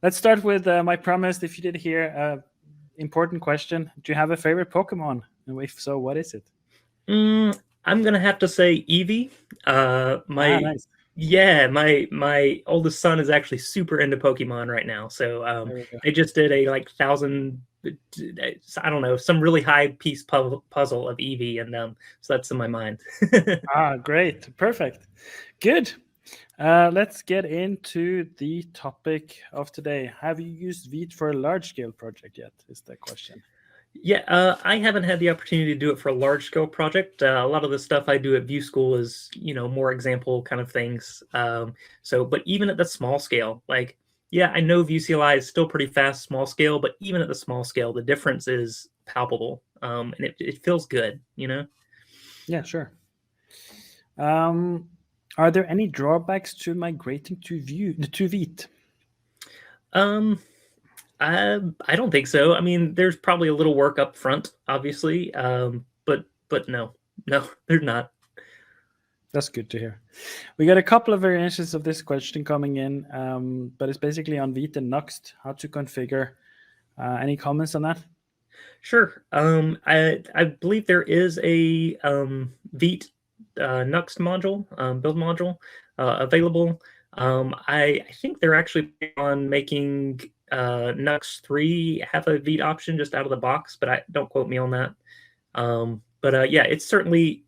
Let's start with my promise. If you did hear, important question: do you have a favorite Pokemon? And if so, what is it? I'm gonna have to say Eevee. Nice. My oldest son is actually super into Pokemon right now. So There we go. they just did a like 1,000, I don't know, some really high piece puzzle of Eevee, and so that's in my mind. Great, perfect, good. Let's get into the topic of today. Have you used Vite for a large-scale project yet? Is the question. Yeah, I haven't had the opportunity to do it for a large scale project. A lot of the stuff I do at Vue School is, more example kind of things. But even at the small scale, like, yeah, I know Vue CLI is still pretty fast, small scale, but even at the small scale, the difference is palpable, and it feels good, Yeah, sure. Are there any drawbacks to migrating to Vite? Um, I don't think so. I mean, there's probably a little work up front, obviously, but no, there's not. That's good to hear. We got a couple of variations of this question coming in, but it's basically on Vite and Nuxt, how to configure. Any comments on that? Sure. I believe there is a Vite Nuxt module, build module available. I think they're actually on making Nuxt 3 have a Vite option just out of the box, but I don't quote me on that. Yeah, it's certainly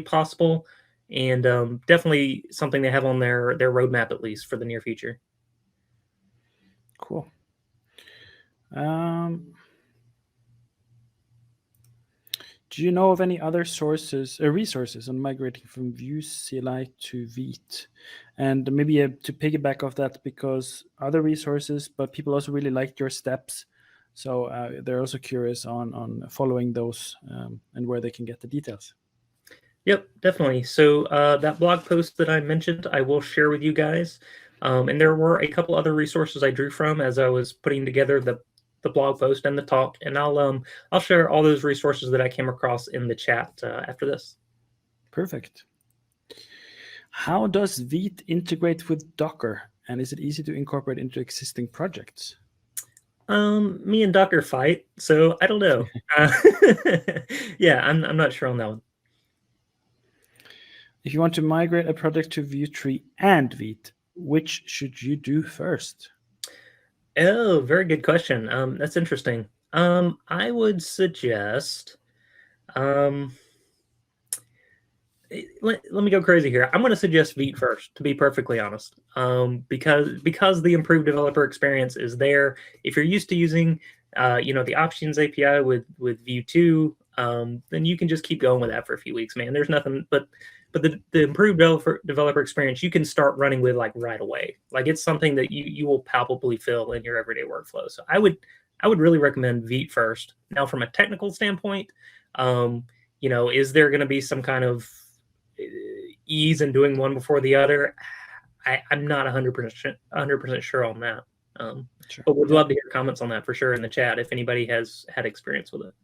possible, and definitely something they have on their roadmap, at least for the near future. Cool. Do you know of any other resources on migrating from Vue CLI to Vite? And maybe to piggyback off that, because other resources, but people also really liked your steps. So they're also curious on following those and where they can get the details. Yep, definitely. So that blog post that I mentioned, I will share with you guys. And there were a couple other resources I drew from as I was putting together the blog post and the talk, and I'll share all those resources that I came across in the chat after this. Perfect. How does Vite integrate with Docker, and is it easy to incorporate into existing projects? Me and Docker fight, so I don't know. Yeah, I'm not sure on that one. If you want to migrate a project to Vue 3 and Vite, which should you do first? Oh, very good question. That's interesting. I would suggest, let me go crazy here. I'm going to suggest Vite first, to be perfectly honest, because the improved developer experience is there. If you're used to using, the options API with Vue 2, then you can just keep going with that for a few weeks, man. There's nothing, but the improved developer experience you can start running with like right away. Like it's something that you will palpably feel in your everyday workflow. So I would really recommend Vite first. Now, from a technical standpoint, is there going to be some kind of ease in doing one before the other? I'm not 100% sure on that. Sure. But would love to hear comments on that for sure in the chat if anybody has had experience with it.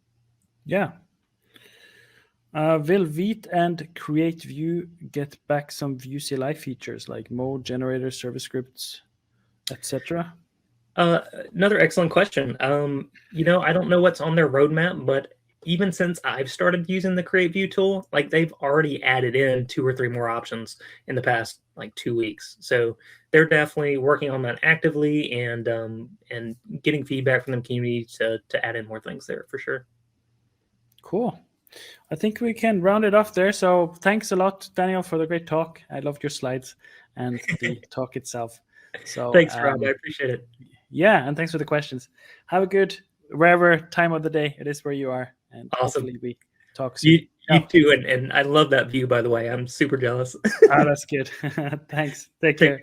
Yeah. Will Vite and Create Vue get back some Vue CLI features like mode generator, service scripts, etc.? Another excellent question. I don't know what's on their roadmap, but even since I've started using the Create Vue tool, like they've already added in 2 or 3 more options in the past like 2 weeks. So they're definitely working on that actively and getting feedback from the community to add in more things there for sure. Cool. I think we can round it off there. So thanks a lot, Daniel, for the great talk. I loved your slides and the talk itself. So thanks, Rob. I appreciate it. Yeah, and thanks for the questions. Have a good wherever time of the day it is where you are, and awesome. Hopefully we talk soon. You too, and I love that view, by the way. I'm super jealous. That's good. Thanks. Take care.